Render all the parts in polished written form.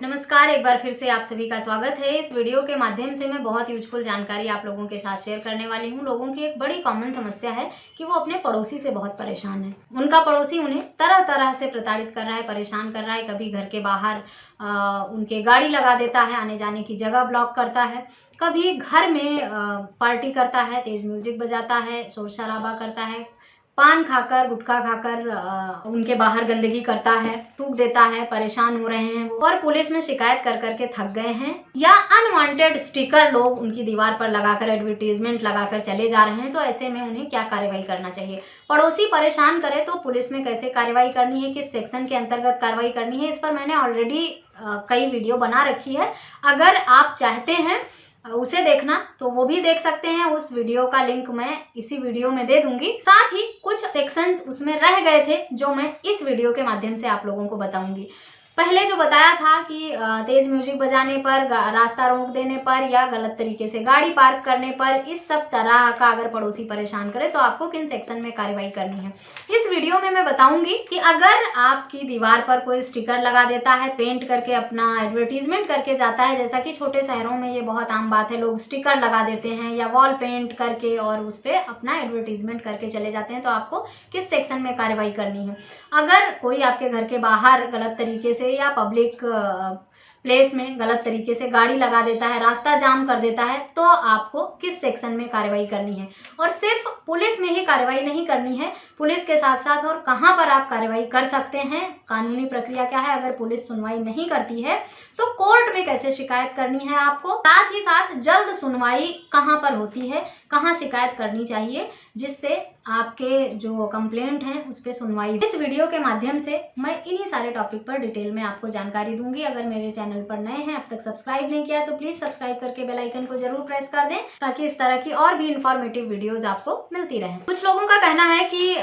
नमस्कार, एक बार फिर से आप सभी का स्वागत है। इस वीडियो के माध्यम से मैं बहुत यूजफुल जानकारी आप लोगों के साथ शेयर करने वाली हूँ। लोगों की एक बड़ी कॉमन समस्या है कि वो अपने पड़ोसी से बहुत परेशान है। उनका पड़ोसी उन्हें तरह तरह से प्रताड़ित कर रहा है, परेशान कर रहा है। कभी घर के बाहर उनके गाड़ी लगा देता है, आने जाने की जगह ब्लॉक करता है। कभी घर में पार्टी करता है, तेज म्यूजिक बजाता है, शोर शराबा करता है, पान खाकर गुटखा खाकर उनके बाहर गंदगी करता है, थूक देता है। परेशान हो रहे हैं वो और पुलिस में शिकायत कर करके थक गए हैं, या अनवांटेड स्टिकर लोग उनकी दीवार पर लगाकर एडवर्टीजमेंट लगाकर चले जा रहे हैं। तो ऐसे में उन्हें क्या कार्रवाई करना चाहिए? पड़ोसी परेशान करे तो पुलिस में कैसे कार्रवाई करनी है, किस सेक्शन के अंतर्गत कार्रवाई करनी है, इस पर मैंने ऑलरेडी कई वीडियो बना रखी है। अगर आप चाहते हैं उसे देखना तो वो भी देख सकते हैं। उस वीडियो का लिंक मैं इसी वीडियो में दे दूंगी। साथ ही कुछ सेक्शंस उसमें रह गए थे जो मैं इस वीडियो के माध्यम से आप लोगों को बताऊंगी। पहले जो बताया था कि तेज म्यूजिक बजाने पर, रास्ता रोक देने पर या गलत तरीके से गाड़ी पार्क करने पर, इस सब तरह का अगर पड़ोसी परेशान करे तो आपको किन सेक्शन में कार्रवाई करनी है, इस वीडियो में मैं बताऊंगी। कि अगर आपकी दीवार पर कोई स्टिकर लगा देता है, पेंट करके अपना एडवर्टीजमेंट करके जाता है, जैसा कि छोटे शहरों में ये बहुत आम बात है, लोग स्टिकर लगा देते हैं या वॉल पेंट करके और उस पर अपना एडवर्टीजमेंट करके चले जाते हैं, तो आपको किस सेक्शन में कार्रवाई करनी है। अगर कोई आपके घर के बाहर गलत तरीके से या पब्लिक प्लेस में गलत तरीके से गाड़ी लगा देता है, रास्ता जाम कर देता है, तो आपको किस सेक्शन में कार्रवाई करनी है। और सिर्फ पुलिस में ही कार्रवाई नहीं करनी है, पुलिस के साथ साथ और कहां पर आप कार्रवाई कर सकते हैं, कानूनी प्रक्रिया क्या है, अगर पुलिस सुनवाई नहीं करती है तो कोर्ट में कैसे शिकायत करनी है आपको, साथ ही साथ जल्द सुनवाई कहां पर होती है, कहां शिकायत करनी चाहिए जिससे आपके जो कंप्लेंट हैं उस पर सुनवाई। इस वीडियो के माध्यम से मैं इन्हीं सारे टॉपिक पर डिटेल में आपको जानकारी दूंगी। अगर मेरे चैनल पर नए हैं, अब तक सब्सक्राइब नहीं किया तो प्लीज सब्सक्राइब करके बेल आइकन को जरूर प्रेस कर दें, ताकि इस तरह की और भी इंफॉर्मेटिव वीडियोस आपको मिलती रहे। कुछ लोगों का कहना है कि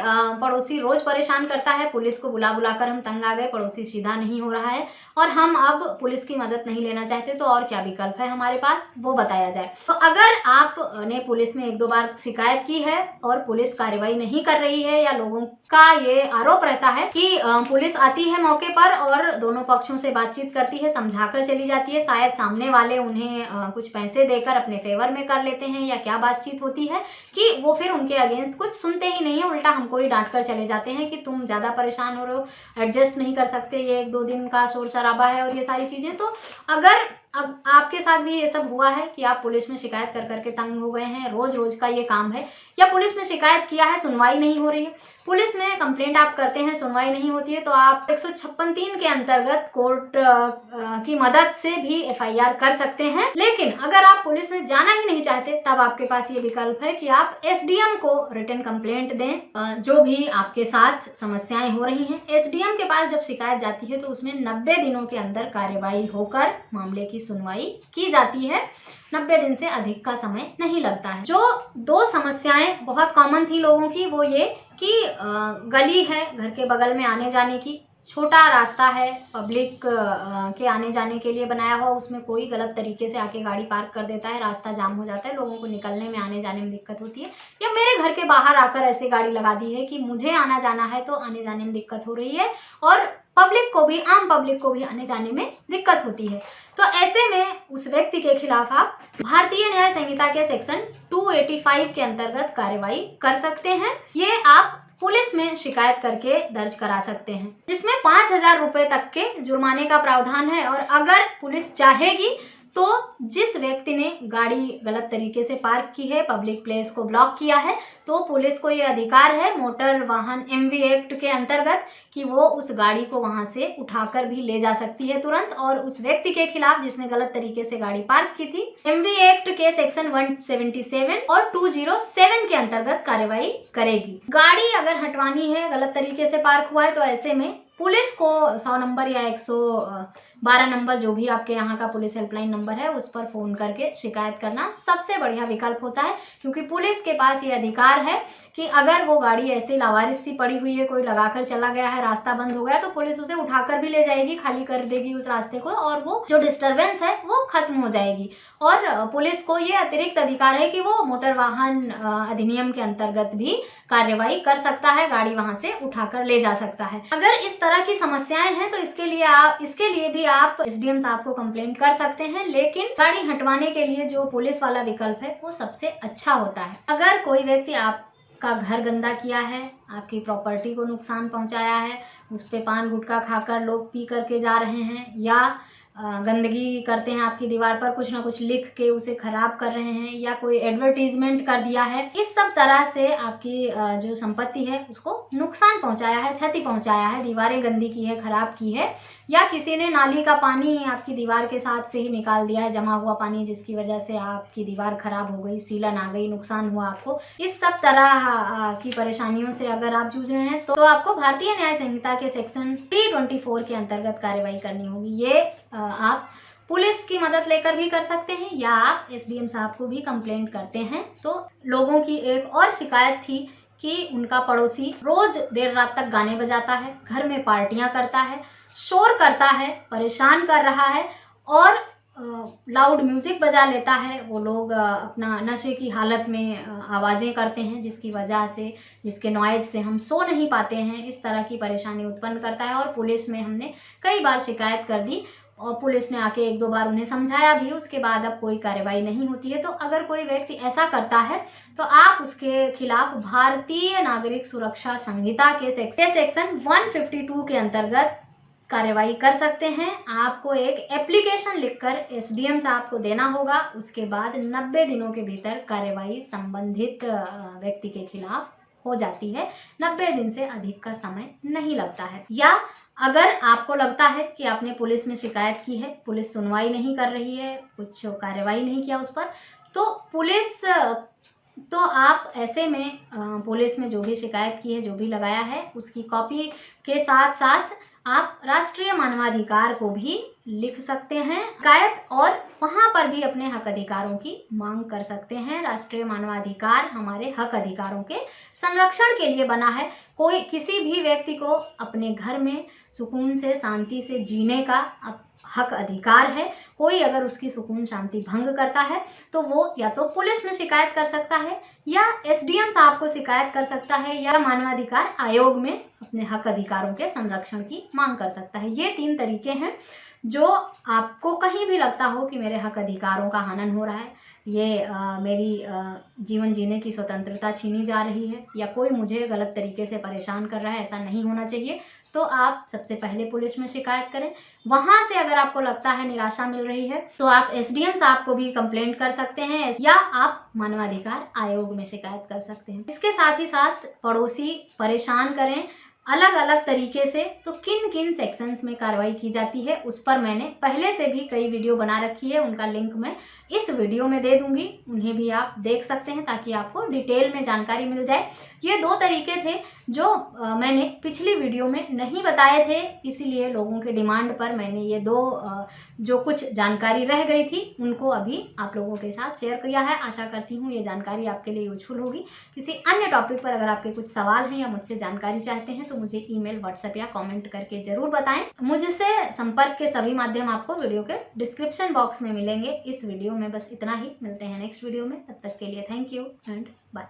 पड़ोसी रोज परेशान करता है, पुलिस को बुला बुलाकर हम तंग आ गए, पड़ोसी सीधा नहीं हो रहा है और हम अब पुलिस की मदद नहीं लेना चाहते, तो और क्या विकल्प है हमारे पास, वो बताया जाए। तो अगर आपने पुलिस में 1-2 बार शिकायत की है और पुलिस कार्रवाई नहीं कर रही है, या लोगों का ये आरोप रहता है कि पुलिस आती है मौके पर और दोनों पक्षों से बातचीत करती है, समझाकर चली जाती है, शायद सामने वाले उन्हें कुछ पैसे देकर अपने फेवर में कर लेते हैं, या क्या बातचीत होती है कि वो फिर उनके अगेंस्ट कुछ सुनते ही नहीं है, उल्टा हमको ही डांट कर चले जाते हैं कि तुम ज्यादा परेशान हो रहे हो, एडजस्ट नहीं कर सकते, ये 1-2 दिन का शोर शराबा है और ये सारी चीजें। तो अगर आपके साथ भी ये सब हुआ है कि आप पुलिस में शिकायत कर करके तंग हो गए हैं, रोज रोज का ये काम है, या पुलिस में शिकायत किया है, सुनवाई नहीं हो रही है, पुलिस में कंप्लेंट आप करते हैं, सुनवाई नहीं होती है, तो आप 156(3) के अंतर्गत कोर्ट की मदद से भी FIR कर सकते हैं। लेकिन अगर आप पुलिस में जाना ही नहीं चाहते, तब आपके पास ये विकल्प है कि आप SDM को रिटन कंप्लेंट दें। जो भी आपके साथ समस्याएं हो रही हैं, SDM के पास जब शिकायत जाती है तो उसमें 90 दिनों के अंदर कार्यवाही होकर मामले की सुनवाई की जाती है। 90 दिन से अधिक का समय नहीं लगता है। जो 2 समस्याएं बहुत कॉमन थी लोगों की, वो ये कि गली है घर के बगल में आने जाने की, छोटा रास्ता है पब्लिक के आने जाने के लिए बनाया हुआ, उसमें कोई गलत तरीके से आके गाड़ी पार्क कर देता है, रास्ता जाम हो जाता है, लोगों को निकलने में आने जाने में दिक्कत होती है। या मेरे घर के बाहर आकर ऐसे गाड़ी लगा दी है कि मुझे आना जाना है तो आने जाने में दिक्कत हो रही है, और पब्लिक को भी, आम पब्लिक को भी आने जाने में दिक्कत होती है। तो ऐसे में उस व्यक्ति के खिलाफ आप भारतीय न्याय संहिता के सेक्शन 285 के अंतर्गत कार्रवाई कर सकते हैं। ये आप पुलिस में शिकायत करके दर्ज करा सकते हैं, जिसमें 5,000 रुपए तक के जुर्माने का प्रावधान है। और अगर पुलिस चाहेगी तो जिस व्यक्ति ने गाड़ी गलत तरीके से पार्क की है, पब्लिक प्लेस को ब्लॉक किया है, तो पुलिस को ये अधिकार है मोटर वाहन MV एक्ट के अंतर्गत कि वो उस गाड़ी को वहां से उठाकर भी ले जा सकती है तुरंत, और उस व्यक्ति के खिलाफ जिसने गलत तरीके से गाड़ी पार्क की थी, MV एक्ट के सेक्शन 177 और 207 के अंतर्गत कार्रवाई करेगी। गाड़ी अगर हटवानी है, गलत तरीके से पार्क हुआ है, तो ऐसे में पुलिस को 100 नंबर या 112 नंबर, जो भी आपके यहाँ का पुलिस हेल्पलाइन नंबर है, उस पर फोन करके शिकायत करना सबसे बढ़िया विकल्प होता है। क्योंकि पुलिस के पास ये अधिकार है कि अगर वो गाड़ी ऐसे लावारिस सी पड़ी हुई है, कोई लगाकर चला गया है, रास्ता बंद हो गया, तो पुलिस उसे उठाकर भी ले जाएगी, खाली कर देगी उस रास्ते को, और वो जो डिस्टर्बेंस है वो खत्म हो जाएगी। और पुलिस को ये अतिरिक्त अधिकार है कि वो मोटर वाहन अधिनियम के अंतर्गत भी कार्यवाही कर सकता है, गाड़ी वहां से उठाकर ले जा सकता है। अगर इस तरह की समस्याएं हैं तो इसके लिए भी आप एसडीएम साहब को कंप्लेंट कर सकते हैं, लेकिन गाड़ी हटवाने के लिए जो पुलिस वाला विकल्प है वो सबसे अच्छा होता है। अगर कोई व्यक्ति आपका घर गंदा किया है, आपकी प्रॉपर्टी को नुकसान पहुंचाया है, उस पे पान गुटखा खाकर लोग पी करके जा रहे हैं, या गंदगी करते हैं आपकी दीवार पर, कुछ ना कुछ लिख के उसे खराब कर रहे हैं, या कोई एडवर्टीजमेंट कर दिया है, इस सब तरह से आपकी जो संपत्ति है उसको नुकसान पहुंचाया है, क्षति पहुंचाया है, दीवारें गंदी की है, खराब की है, या किसी ने नाली का पानी आपकी दीवार के साथ से ही निकाल दिया है, जमा हुआ पानी, जिसकी वजह से आपकी दीवार खराब हो गई, सीलन आ गई, नुकसान हुआ आपको, इस सब तरह की परेशानियों से अगर आप जूझ रहे हैं तो आपको भारतीय न्याय संहिता के सेक्शन 324 के अंतर्गत कार्रवाई करनी होगी। ये आप पुलिस की मदद लेकर भी कर सकते हैं, या आप एसडीएम साहब को भी कंप्लेंट करते हैं। तो लोगों की एक और शिकायत थी कि उनका पड़ोसी रोज देर रात तक गाने बजाता है, घर में पार्टियां करता है, शोर करता है, परेशान कर रहा है और लाउड म्यूजिक बजा लेता है। वो लोग अपना नशे की हालत में आवाज़ें करते हैं, जिसकी वजह से, जिसके नॉइज से हम सो नहीं पाते हैं। इस तरह की परेशानी उत्पन्न करता है और पुलिस में हमने कई बार शिकायत कर दी और पुलिस ने आके 1-2 बार उन्हें समझाया भी, उसके बाद अब कोई कार्रवाई नहीं होती है। तो अगर कोई व्यक्ति ऐसा करता है तो आप उसके खिलाफ भारतीय नागरिक सुरक्षा संहिता के सेक्शन 152 के अंतर्गत कार्रवाई कर सकते हैं। आपको एक एप्लीकेशन लिखकर एसडीएम साहब को देना होगा, उसके बाद 90 दिनों के भीतर कार्रवाई संबंधित व्यक्ति के खिलाफ हो जाती है। 90 दिन से अधिक का समय नहीं लगता है। या अगर आपको लगता है कि आपने पुलिस में शिकायत की है, पुलिस सुनवाई नहीं कर रही है, कुछ कार्रवाई नहीं किया उस पर, तो आप ऐसे में पुलिस में जो भी शिकायत की है, जो भी लगाया है, उसकी कॉपी के साथ साथ आप राष्ट्रीय मानवाधिकार को भी लिख सकते हैं शिकायत, और वहाँ पर भी अपने हक अधिकारों की मांग कर सकते हैं। राष्ट्रीय मानवाधिकार हमारे हक अधिकारों के संरक्षण के लिए बना है। कोई किसी भी व्यक्ति को अपने घर में सुकून से, शांति से जीने का हक अधिकार है। कोई अगर उसकी सुकून शांति भंग करता है तो वो या तो पुलिस में शिकायत कर सकता है, या एसडीएम साहब को शिकायत कर सकता है, या मानवाधिकार आयोग में अपने हक अधिकारों के संरक्षण की मांग कर सकता है। ये 3 तरीके हैं। जो आपको कहीं भी लगता हो कि मेरे हक अधिकारों का हनन हो रहा है, ये मेरी जीवन जीने की स्वतंत्रता छीनी जा रही है, या कोई मुझे गलत तरीके से परेशान कर रहा है, ऐसा नहीं होना चाहिए, तो आप सबसे पहले पुलिस में शिकायत करें। वहाँ से अगर आपको लगता है निराशा मिल रही है तो आप एसडीएम साहब को भी कंप्लेंट कर सकते हैं, या आप मानवाधिकार आयोग में शिकायत कर सकते हैं। इसके साथ ही साथ पड़ोसी परेशान करें अलग अलग तरीके से, तो किन किन सेक्शंस में कार्रवाई की जाती है उस पर मैंने पहले से भी कई वीडियो बना रखी है। उनका लिंक मैं इस वीडियो में दे दूंगी, उन्हें भी आप देख सकते हैं ताकि आपको डिटेल में जानकारी मिल जाए। ये 2 तरीके थे जो मैंने पिछली वीडियो में नहीं बताए थे, इसीलिए लोगों के डिमांड पर मैंने ये 2 जो कुछ जानकारी रह गई थी उनको अभी आप लोगों के साथ शेयर किया है। आशा करती हूँ ये जानकारी आपके लिए यूजफुल होगी। किसी अन्य टॉपिक पर अगर आपके कुछ सवाल हैं या मुझसे जानकारी चाहते हैं तो मुझे ईमेल, व्हाट्सएप या कमेंट करके जरूर बताएं। मुझसे संपर्क के सभी माध्यम आपको वीडियो के डिस्क्रिप्शन बॉक्स में मिलेंगे। इस वीडियो में बस इतना ही, मिलते हैं नेक्स्ट वीडियो में, तब तक के लिए थैंक यू एंड बाय।